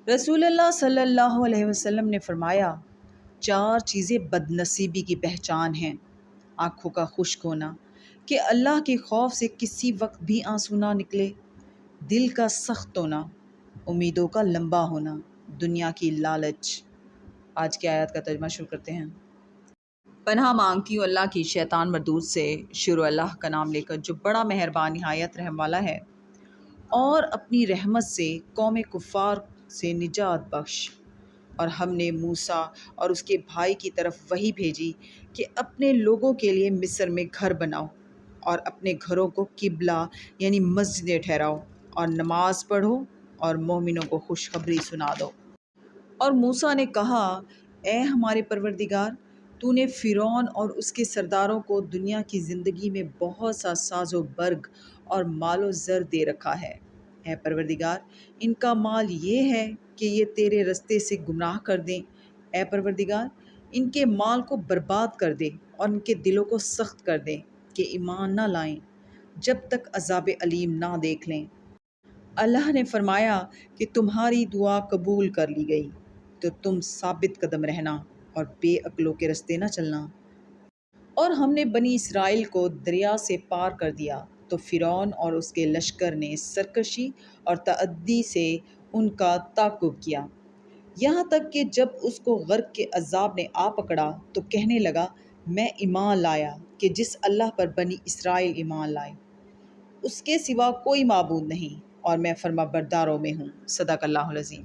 رسول اللہ صلی اللہ علیہ وسلم نے فرمایا، چار چیزیں بدنصیبی کی پہچان ہیں: آنکھوں کا خشک ہونا کہ اللہ کے خوف سے کسی وقت بھی آنسو نہ نکلے، دل کا سخت ہونا، امیدوں کا لمبا ہونا، دنیا کی لالچ۔ آج کی آیات کا ترجمہ شروع کرتے ہیں۔ پناہ مانگتی ہوں اللہ کی شیطان مردود سے۔ شروع اللہ کا نام لے کر جو بڑا مہربان نہایت رحم والا ہے، اور اپنی رحمت سے قوم کفار سے نجات بخش۔ اور ہم نے موسیٰ اور اس کے بھائی کی طرف وحی بھیجی کہ اپنے لوگوں کے لیے مصر میں گھر بناؤ اور اپنے گھروں کو قبلہ یعنی مسجدیں ٹھہراؤ، اور نماز پڑھو اور مومنوں کو خوشخبری سنا دو۔ اور موسیٰ نے کہا، اے ہمارے پروردگار، تو نے فرعون اور اس کے سرداروں کو دنیا کی زندگی میں بہت سا ساز و برگ اور مال و زر دے رکھا ہے۔ اے پروردگار، ان کا مال یہ ہے کہ یہ تیرے رستے سے گمراہ کر دیں۔ اے پروردگار، ان کے مال کو برباد کر دے اور ان کے دلوں کو سخت کر دے کہ ایمان نہ لائیں جب تک عذاب علیم نہ دیکھ لیں۔ اللہ نے فرمایا کہ تمہاری دعا قبول کر لی گئی، تو تم ثابت قدم رہنا اور بے عقلوں کے رستے نہ چلنا۔ اور ہم نے بنی اسرائیل کو دریا سے پار کر دیا تو فرعون اور اس کے لشکر نے سرکشی اور تعدی سے ان کا تعاقب کیا، یہاں تک کہ جب اس کو غرق کے عذاب نے آ پکڑا تو کہنے لگا، میں ایمان لایا کہ جس اللہ پر بنی اسرائیل ایمان لائے، اس کے سوا کوئی معبود نہیں، اور میں فرما برداروں میں ہوں۔ صدق اللہ العظیم۔